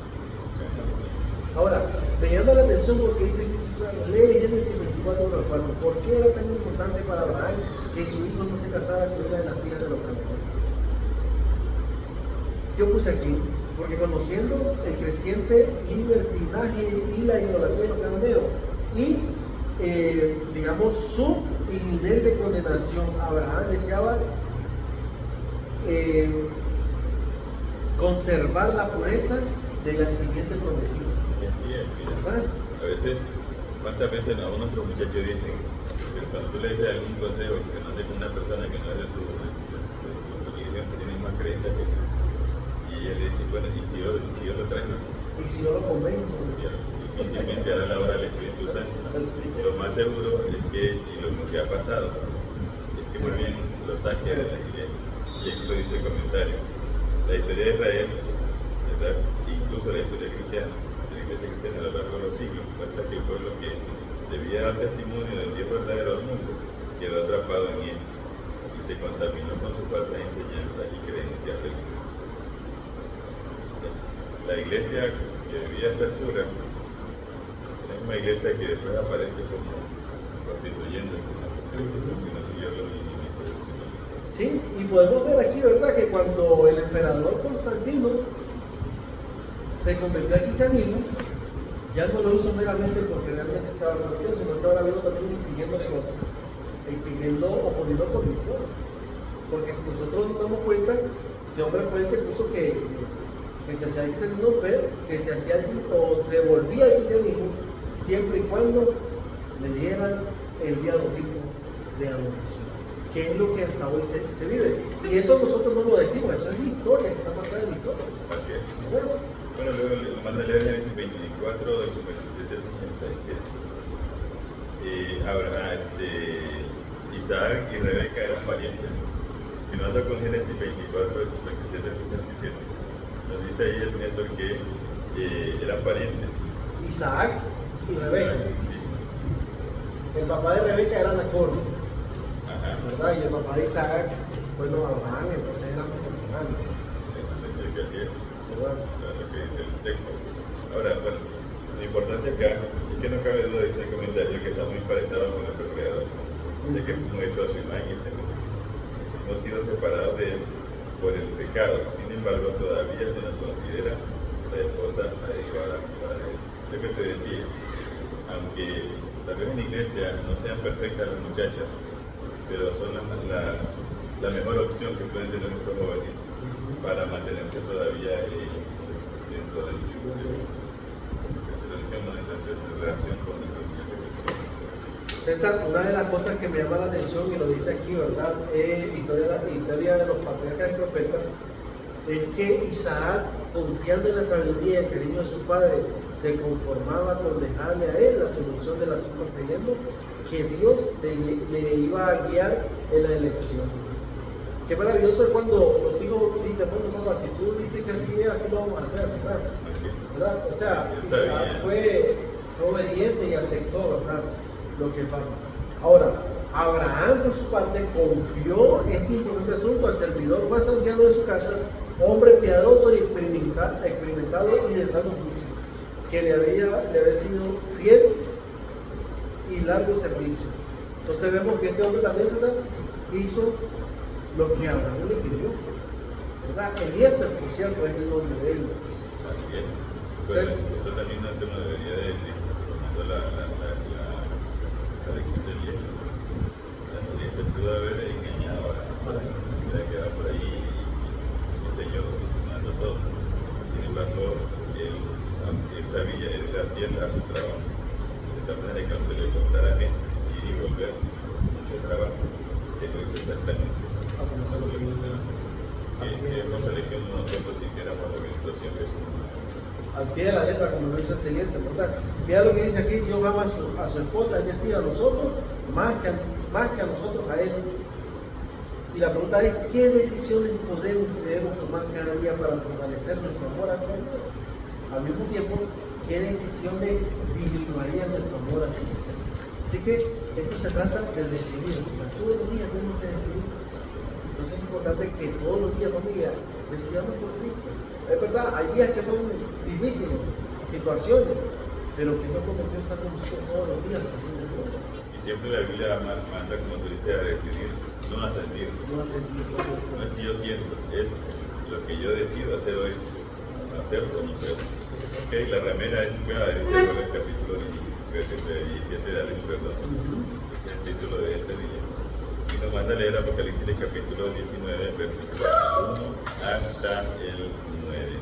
Ahora, me llama la atención porque dice que lee Génesis 24:4. ¿Por qué era tan importante para Abraham que su hijo no se casara con una de las hijas de los cananeos? Yo puse aquí, porque conociendo el creciente libertinaje y la idolatría de los cananeos y digamos su inminente condenación, Abraham deseaba conservar la pureza de la siguiente prometida. Así es, mira. A veces, ¿cuántas veces a nuestros muchachos dicen que cuando tú le dices algún consejo que no ande con una persona que no es de tu religión, que tiene más creencia que tú? Y él le dice, bueno, ¿y si yo lo traigo? Y si yo lo convenzo. Difícilmente hará la obra del Espíritu Santo. Lo más seguro es que, y lo que ha pasado, es que muy bien lo saque de la iglesia. Y aquí lo dice el comentario. La historia de Israel, ¿verdad?, incluso la historia cristiana, de la iglesia cristiana a lo largo de los siglos, muestra que el pueblo que debía dar testimonio del Dios verdadero al mundo quedó atrapado en él y se contaminó con su falsa enseñanza y creencias religiosas. La iglesia que debía ser pura, la misma iglesia que después aparece como constituyéndose, porque no siguió los lineamientos del Señor. Sí, y podemos ver aquí, ¿verdad?, que cuando el emperador Constantino se convirtió al cristianismo, ya no lo hizo meramente porque realmente estaba convertido, sino que ahora vino también exigiendo cosas, o poniendo condiciones. Porque si nosotros nos damos cuenta, este hombre fue el que puso que se hacía el cristianismo, pero que se hacía o se volvía al cristianismo siempre y cuando le dieran el día domingo de adoración, que es lo que hasta hoy se vive. Y eso nosotros no lo decimos, eso es la historia, que está marcada en la historia. Así es. Bueno, luego le manda a leer Génesis 24, del 57 al 67. Isaac y Rebeca eran parientes. Continuando con Génesis 24, del 57 al 67. Nos dice ahí el Néstor que eran parientes. Isaac y Rebeca. Sí. El papá de Rebeca era Nacor, ¿verdad? Y el papá de Isaac, bueno, Abraham, entonces eran hermanos. Que así es. ¿Verdad? O sea, lo que dice el texto. Ahora, bueno, lo importante acá es que no cabe duda, dice el comentario, que está muy emparentado con nuestro Creador, de que fuimos hechos a su imagen y semejanza. Hemos sido separados de él por el pecado, sin embargo, todavía se nos considera la esposa adecuada para él. Lo que te decía, aunque tal vez en la iglesia no sean perfectas las muchachas, pero son la mejor opción que pueden tener nuestros jóvenes para mantenerse todavía dentro de su religión, dentro de su relación con nuestro Señor Jesucristo. César, una de las cosas que me llama la atención, y lo dice aquí, ¿verdad?, historia de los patriarcas y profetas, es que Isaac, confiando en la sabiduría y el cariño de su padre, se conformaba con dejarle a él la solución del asunto, creyendo que Dios le iba a guiar en la elección. Qué maravilloso es cuando los hijos dicen, bueno, papá, si tú dices que así es, así lo vamos a hacer, ¿verdad? O sea, Isaac fue obediente y aceptó, ¿verdad?, lo que pasa. Ahora, Abraham, por su parte, confió este importante asunto al servidor más anciano de su casa hombre piadoso y experimentado y de sano juicio, que le había sido fiel y largo servicio. Entonces vemos que este hombre también, César, hizo lo que Abraham le pidió, ¿verdad? Eliezer, por cierto, es el nombre de él. Así es. Pero esto también no debería de tomando la lección de Eliezer. Eliezer pudo haber engañado a la que va por ahí y el Señor solucionando todo. Sin embargo, él sabía, él era fiel a su trabajo. De tal manera que aunque le costara meses ir y volver, mucho trabajo, él lo hizo exactamente. Que no seleccionamos nosotros hiciéramos lo que nosotros siempre hicimos. Al pie de la letra, como lo hizo este Eliezer, ¿verdad? Mira lo que dice aquí: Dios ama a su esposa, es decir, a nosotros, más que a nosotros, a él. Y la pregunta es: ¿qué decisiones podemos y debemos tomar cada día para fortalecer nuestro amor hacia Dios? Al mismo tiempo, ¿qué decisiones disminuirían nuestro amor hacia Dios? Así que esto se trata de decidir, ¿verdad? Todos los días tenemos que decidir. Entonces es importante que todos los días, familia, decidamos por Cristo. Es verdad, hay días que son difíciles, situaciones, pero que Dios prometió estar con nosotros todos los días. Y siempre la Biblia manda, como tú dices, a decidir, no a sentir. No a sentir. No es si yo siento, es lo que yo decido hacer hoy, hacer o no hacer. Ok, la ramera es clara, dice el capítulo 17 de Alex, perdón. Es el título de este día. Y nos manda a leer Apocalipsis capítulo 19, versículo 1 hasta el 9.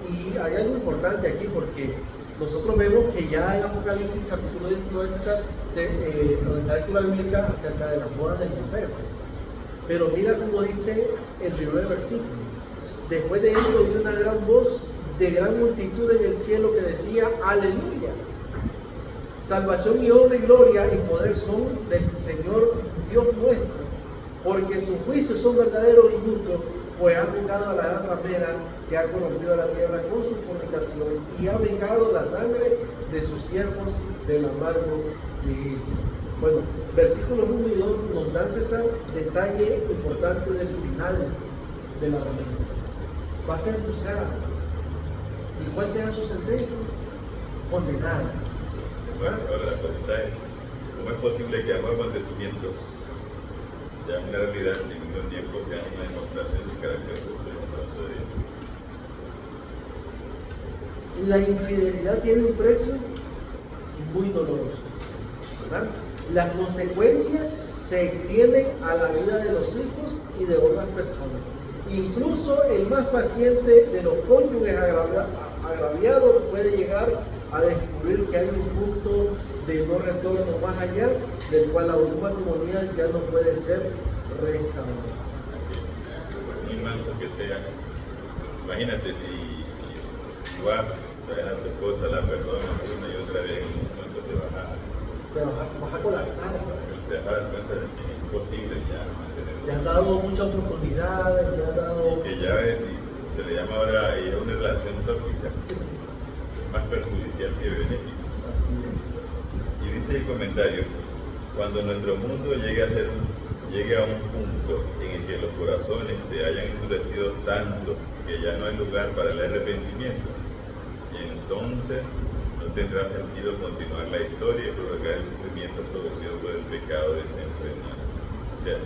Y hay algo importante aquí, porque nosotros vemos que ya en Apocalipsis capítulo 19 donde está la lectura bíblica acerca de las bodas del Cordero. Pero mira cómo dice el primer versículo: después de esto oí una gran voz de gran multitud en el cielo que decía: aleluya, salvación y honra y gloria y poder son del Señor Dios nuestro, porque sus juicios son verdaderos y justos, pues ha vengado a la gran ramera que ha corrompido a la tierra con su fornicación, y ha vengado la sangre de sus siervos del amargo de ellos. Bueno, versículos 1 y 2 nos dan, César, detalle importante del final de la ramera. Va a ser juzgada. ¿Y cuál será su sentencia? Condenada. Bueno, ahora la pregunta es: ¿cómo es posible que ambos acontecimientos sean una realidad y al mismo tiempo sean una demostración de su carácter justo y bondadoso de Dios? La infidelidad tiene un precio muy doloroso, ¿verdad? Las consecuencias se extienden a la vida de los hijos y de otras personas. Incluso el más paciente de los cónyuges agraviados puede llegar a descubrir que hay un punto de no retorno más allá, del cual la unión matrimonial ya no puede ser restaurada. Así es. Muy manso que sea. Imagínate si vas a tu esposa, la perdonas una y otra vez, en un momento te vas a colapsar. Te vas a dar cuenta de que es imposible ya mantener. Te han dado muchas oportunidades, te han dado... Que ya se le llama ahora una relación tóxica, más perjudicial que benéfica. Y dice el comentario: cuando nuestro mundo llegue a un punto en el que los corazones se hayan endurecido tanto que ya no hay lugar para el arrepentimiento, entonces no tendrá sentido continuar la historia y prolongar el sufrimiento producido por el pecado desenfrenado. O sea,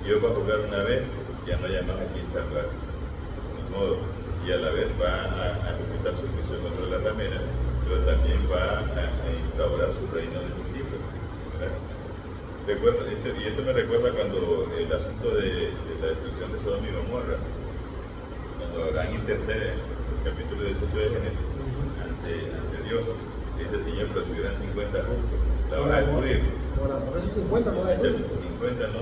Dios va a juzgar una vez, ya no haya más a quien salvar, ni modo, y a la vez va a ejecutar su juicio contra la ramera, pero también va a instaurar su reino de justicia, ¿verdad? Y esto me recuerda cuando el asunto de la destrucción de Sodoma y Gomorra, cuando Abraham intercede, el capítulo 18 de Génesis, ante Dios, dice: Señor, pero si hubieran 50 justos, la van a destruir. Por eso 50 no va a Dice: decir. 50 no,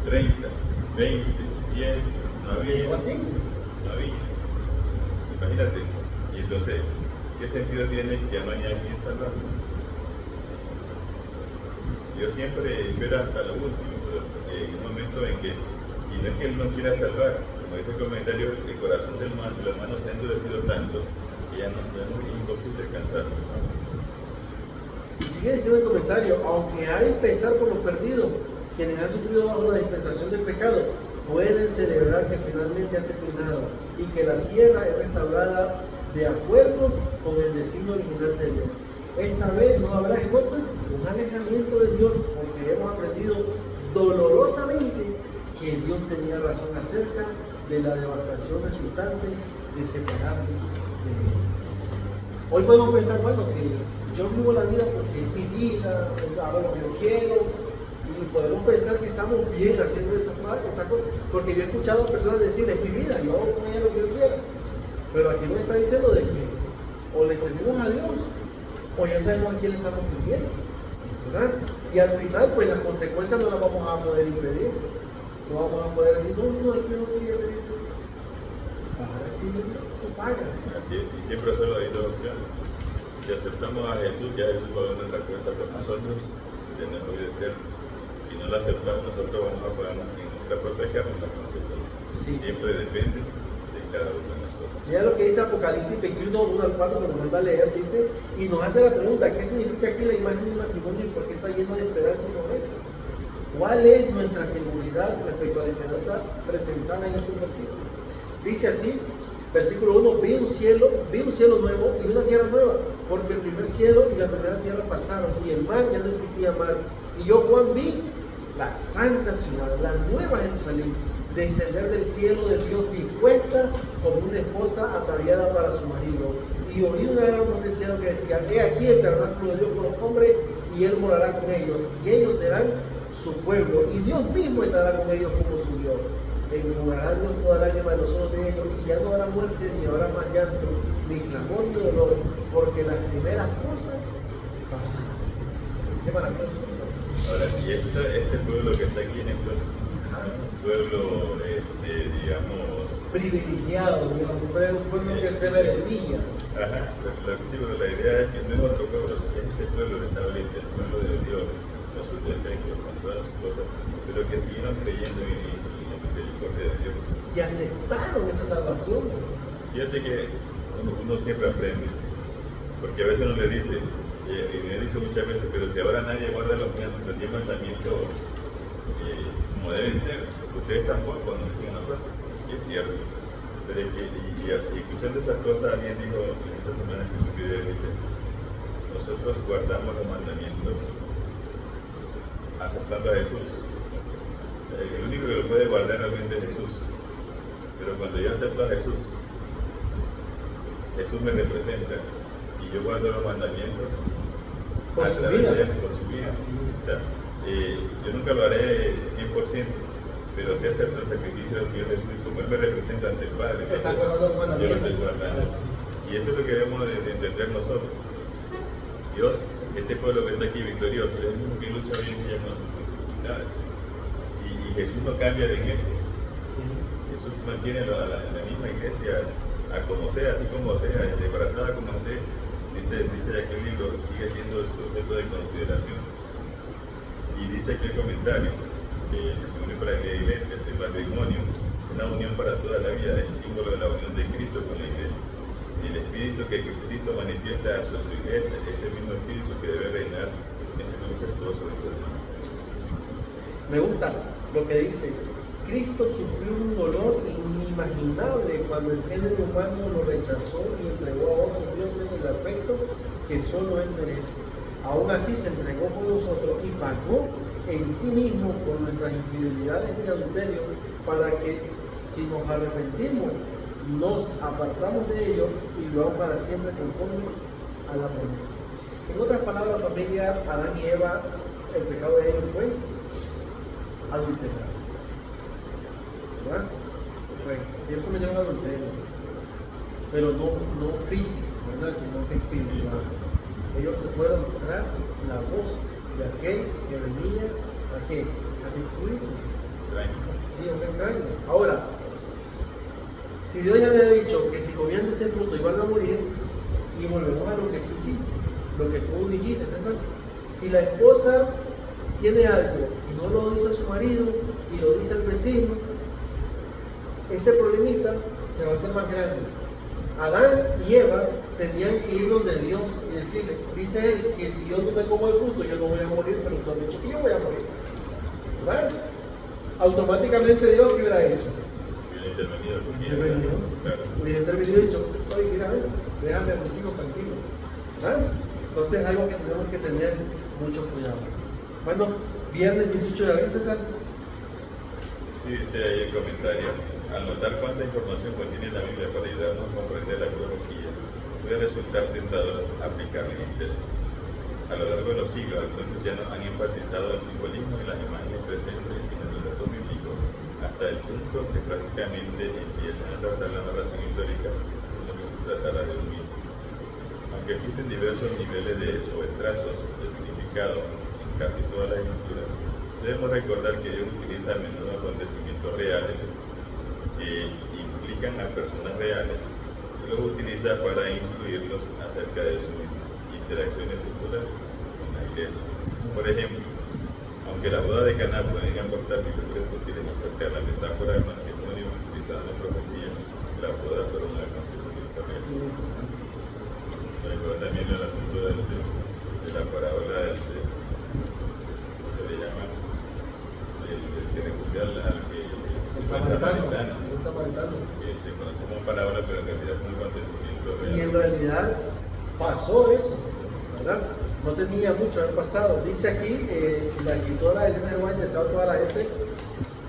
30, 20, 10, no había. ¿O así? No había. Imagínate. Y entonces, ¿qué sentido tiene si ya no hay a quien salvar? Dios siempre espera hasta lo último, pero en un momento en que, y no es que Él no quiera salvar, como dice el comentario, el corazón del humano se ha endurecido tanto que ya no es imposible alcanzarlo. Y sigue diciendo el comentario: aunque hay pesar por los perdidos, quienes han sufrido bajo la dispensación del pecado, pueden celebrar que finalmente ha terminado y que la tierra es restaurada de acuerdo con el designio original de Dios. Esta vez no habrá cosa, un alejamiento de Dios, porque hemos aprendido dolorosamente que Dios tenía razón acerca de la devastación resultante de separarnos de Dios. Hoy podemos pensar, bueno, si yo vivo la vida porque es mi vida, hago lo que yo quiero, y podemos pensar que estamos bien haciendo esa cosa, porque yo he escuchado a personas decir, es mi vida, yo hago con ella lo que yo quiero. Pero aquí nos está diciendo de que o le servimos a Dios, o ya sabemos a quién le estamos sirviendo, ¿verdad? Y al final, pues las consecuencias no las vamos a poder impedir. No vamos a poder decir, no, es que yo no quería hacer esto. Vas a decir, tú pagas. Así es, y siempre solo hay dos opciones. Si aceptamos a Jesús, ya Jesús va a dar nuestra cuenta por nosotros, tenemos vida eterna. Si no lo aceptamos, nosotros vamos a pagar en nuestra propia carne las consecuencias. Sí. Siempre depende de cada uno de nosotros. Mira lo que dice Apocalipsis 21, 1 al 4, que nos manda a leer, dice, y nos hace la pregunta, ¿qué significa aquí la imagen del matrimonio y por qué está lleno de esperanza y promesa? ¿Cuál es nuestra seguridad respecto a la esperanza presentada en estos versículos? Dice así, versículo 1, vi un cielo nuevo y una tierra nueva, porque el primer cielo y la primera tierra pasaron y el mar ya no existía más. Y yo, Juan, vi la santa ciudad, la nueva Jerusalén, descender del cielo de Dios, dispuesta como una esposa ataviada para su marido. Y oí una gran voz del cielo que decía, he aquí el tabernáculo de Dios con los hombres, y él morará con ellos, y ellos serán su pueblo, y Dios mismo estará con ellos como su Dios. Enjugará Dios toda lágrima de los ojos de ellos, y ya no habrá muerte, ni habrá más llanto, ni clamor, ni dolor, porque las primeras cosas pasaron. Qué maravilloso. Ahora, y este pueblo que está aquí en esto, pueblo, digamos, privilegiado, digamos, fue lo que se merecía. Ajá, sí, pero la idea es que no es otro pueblo, es este pueblo que está ahorita, el pueblo de Dios, con sus defectos, con todas sus cosas, pero que siguieron creyendo en la misericordia de Dios. Y aceptaron esa salvación. Fíjate que uno siempre aprende, porque a veces uno le dice, y me he dicho muchas veces, pero si ahora nadie guarda los 10 mandamientos como deben ser, ustedes tampoco nos dicen a nosotros, y es cierto. Pero es que, y escuchando esas cosas, alguien dijo en esta semana que su video dice, nosotros guardamos los mandamientos aceptando a Jesús. El único que lo puede guardar realmente es Jesús. Pero cuando yo acepto a Jesús, Jesús me representa y yo guardo los mandamientos por su vida. Por su vida. O sea, yo nunca lo haré 100%, pero sí acepto el sacrificio del Señor Jesús, y como Él me representa ante el Padre, Está guardando los mandamientos. yo lo estoy guardando. Y eso es lo que debemos de entender nosotros. Dios, este pueblo que está aquí victorioso, es el mismo que lucha hoy en día con sus dificultades. Y Jesús no cambia de iglesia. Sí. Jesús mantiene la misma iglesia a como sea, así como sea, desbaratada como esté, dice aquel libro, sigue siendo su objeto de consideración. Y dice aquel comentario, el matrimonio para la iglesia, el matrimonio, una unión para toda la vida, el símbolo de la unión de Cristo con la iglesia. El espíritu que Cristo manifiesta a su iglesia es el mismo espíritu que debe reinar entre los incestuosos de su hermano. Me gusta lo que dice. Cristo sufrió un dolor inimaginable cuando el género humano lo rechazó y entregó a otros dioses el afecto que solo Él merece. Aún así se entregó por nosotros y pagó en sí mismo por nuestras infidelidades y adulterio, para que si nos arrepentimos, nos apartamos de ellos y lo hago para siempre conforme a la promesa. En otras palabras, familia, Adán y Eva, el pecado de ellos fue adulterar. ¿Verdad? Bueno, ellos cometieron adulterio, pero no físico, ¿verdad? Sino que espiritual. Ellos se fueron tras la voz de aquel que venía a destruirnos. Sí, un extraño. Ahora, si Dios ya le ha dicho que si comían de ese fruto iban a morir, y volvemos a lo que tú hiciste, lo que tú dijiste, César, si la esposa tiene algo y no lo dice a su marido y lo dice al vecino, ese problemita se va a hacer más grande. Adán y Eva tenían que ir donde Dios y decirle, dice Él que si yo no me como el fruto yo no voy a morir, pero tú has dicho que yo voy a morir. ¿verdad? Automáticamente Dios, ¿qué hubiera hecho? Hubiera intervenido. Intervenido. Claro. Hubiera intervenido y dicho, oye, mira, déjame a mis hijos tranquilos. ¿Verdad? Entonces es algo que tenemos que tener mucho cuidado. Bueno, viernes 18 de abril, César. Sí, dice ahí el comentario. Al notar cuánta información contiene la Biblia para ayudarnos a comprender la profecía, puede resultar tentador aplicarla en exceso. A lo largo de los siglos, algunos cristianos han enfatizado el simbolismo y las imágenes presentes en el relato bíblico, hasta el punto que prácticamente empiezan a tratar la narración histórica como que se tratara de un mito. Aunque existen diversos niveles o estratos de significado en casi todas las escrituras, debemos recordar que Dios utiliza a menudo acontecimientos reales que implican a personas reales y los utiliza para instruirlos acerca de sus interacciones futuras con la iglesia. Por ejemplo, aunque la boda de Caná pueden aportar figuras útiles acerca de la metáfora del matrimonio utilizada en la profecía, la boda fue un acontecimiento real. Recuerda también el asunto de la parábola ¿cómo se le llama? El que recurrió al que El samaritano. Que se conoce como parábola, pero en realidad es un acontecimiento real. Y en realidad pasó eso, ¿verdad? No tenía mucho haber pasado. Dice aquí, la escritora Elena de White, de Sábado toda la gente,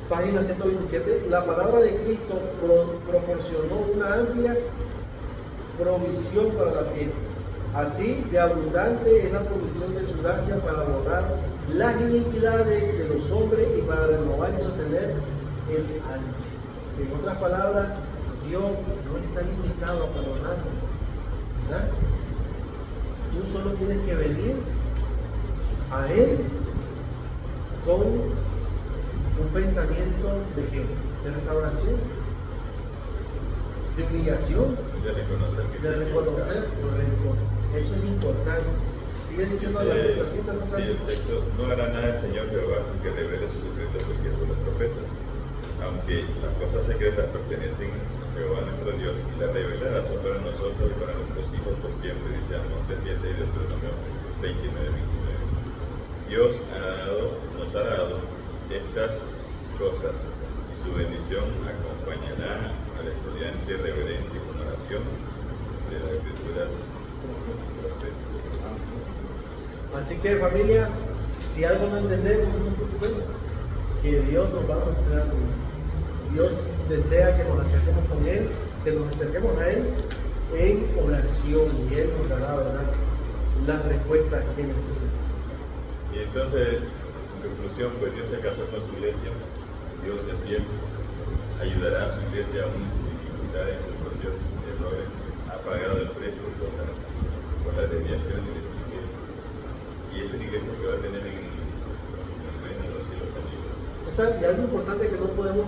página 127, la palabra de Cristo proporcionó una amplia provisión para la fiesta. Así de abundante es la provisión de su gracia para borrar las iniquidades de los hombres y para renovar y sostener el alma. En otras palabras, Dios no está limitado a perdonarnos, ¿verdad? Tú solo tienes que venir a Él con un pensamiento de ¿qué? De restauración, de humillación, De reconocer que de reconocer, correcto. Eso es importante. Sigue diciendo la cita, sí, el texto, no hará nada el Señor Jehová sin que revele sus secretos a sus siervos los profetas. Aunque las cosas secretas pertenecen a Jehová nuestro Dios y las reveladas son para nosotros y para nuestros hijos por siempre, dice Amós 7 y Deuteronomio 29. Dios nos ha dado estas cosas y su bendición acompañará al estudiante reverente con oración de las escrituras proféticas. Así que familia, si algo no entendemos, no nos preocupemos, que Dios nos va a mostrar. Dios desea que nos acerquemos con Él, que nos acerquemos a Él en oración y Él nos dará, ¿verdad?, las respuestas que necesitamos. Y entonces, en conclusión, pues Dios se casó con su iglesia, Dios es fiel, ayudará a su iglesia aún en sus dificultades, sus propios errores, ha pagado el precio por la desviación de su iglesia. Y esa es la iglesia que va a tener en el reino de los cielos también. O sea, y algo importante que no podemos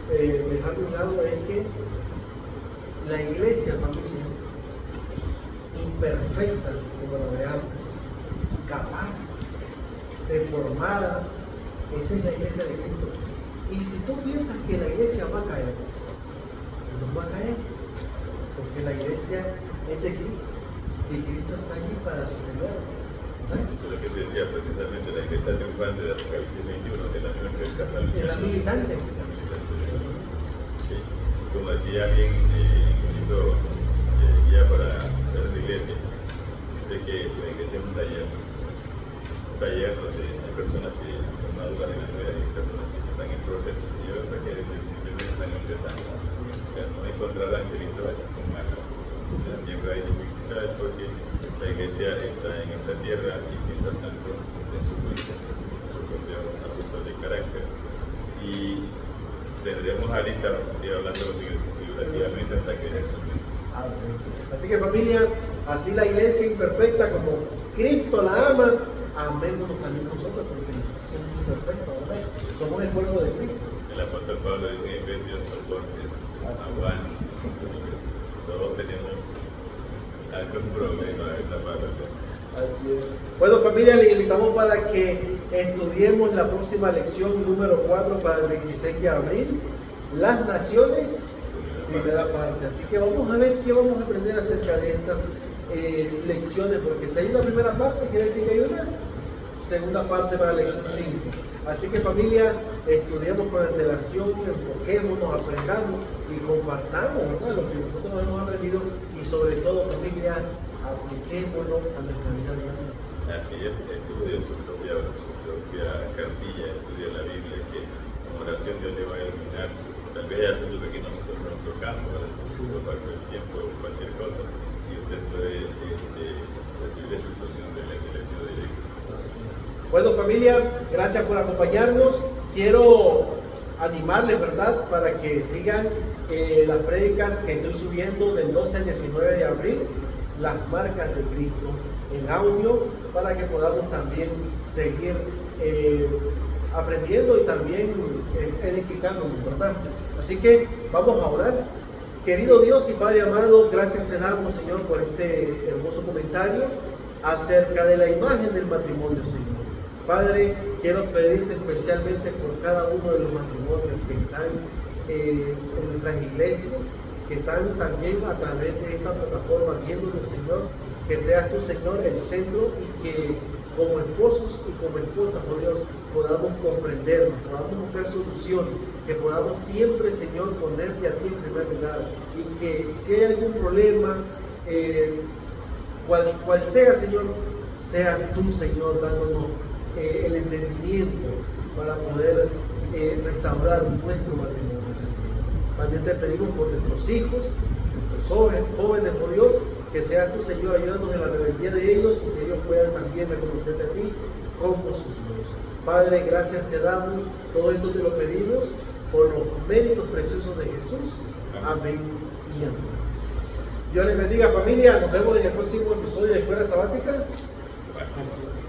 dejar de un lado es que la iglesia, familia, imperfecta, como la veamos, capaz, deformada, esa es la iglesia de Cristo. Y si tú piensas que la iglesia va a caer, no va a caer, porque la iglesia es de Cristo y Cristo está allí para sostenerla. Eso es lo que te decía precisamente, la iglesia triunfante de Apocalipsis 21, que es la misma que está Es la militante. Sí. Como decía bien un libro guía para hacer la iglesia, dice que la iglesia es un taller donde hay personas que son maduras en la fe y personas que están en proceso, y otras que están empezando. O sea, no encontrar angelitos con manos. Siempre hay dificultades porque la iglesia está en esta tierra y mientras tanto en su propio asunto de carácter. Y tendremos a Alita, sigue hablando figurativamente hasta que Jesús. Así que familia, así la iglesia imperfecta como Cristo la ama, amémonos también nosotros porque nosotros somos imperfectos, ¿verdad? Somos el pueblo de Cristo. El apóstol Pablo dice en Efesios, soportes, aguantes, todos tenemos algún problema en la palabra. Así es. Bueno familia, les invitamos para que estudiemos la próxima lección número 4 para el 26 de abril, las naciones, primera parte. Así que vamos a ver qué vamos a aprender acerca de estas lecciones, porque si hay una primera parte, quiere decir que hay una segunda parte para la lección 5. Así que familia, estudiemos con antelación, enfoquémonos, aprendamos y compartamos, ¿verdad?, lo que nosotros hemos aprendido y sobre todo familia, apliquémoslo a nuestra vida diaria. Así es, estudia su propia cartilla, estudia la Biblia, que con oración Dios le va a iluminar. Tal vez hay asuntos que aquí nosotros no tocamos, para el tiempo o cualquier cosa, y usted puede recibir esa instrucción de la dirección directa. Bueno familia, gracias por acompañarnos. Quiero animarles, ¿verdad?, para que sigan las prédicas que estoy subiendo del 12 al 19 de abril, las marcas de Cristo en audio, para que podamos también seguir aprendiendo y también edificándonos, ¿verdad? Así que vamos a orar. Querido Dios y Padre amado, gracias te damos, Señor, por este hermoso comentario acerca de la imagen del matrimonio, Señor. Padre, quiero pedirte especialmente por cada uno de los matrimonios que están en nuestras iglesias, que están también a través de esta plataforma viéndonos, Señor, que seas tú, Señor, el centro y que como esposos y como esposas, oh Dios, podamos comprendernos, podamos buscar solución, que podamos siempre, Señor, ponerte a ti en primer lugar y que si hay algún problema, cual sea, Señor, seas tú, Señor, dándonos el entendimiento para poder restaurar nuestro matrimonio, Señor. También te pedimos por nuestros hijos, nuestros jóvenes, por Dios, que seas tú, Señor, ayudándonos en la rebeldía de ellos y que ellos puedan también reconocerte a ti como su Dios. Padre, gracias te damos, todo esto te lo pedimos por los méritos preciosos de Jesús. Amén y amén. Dios les bendiga, familia. Nos vemos en el próximo episodio de Escuela Sabática. Gracias.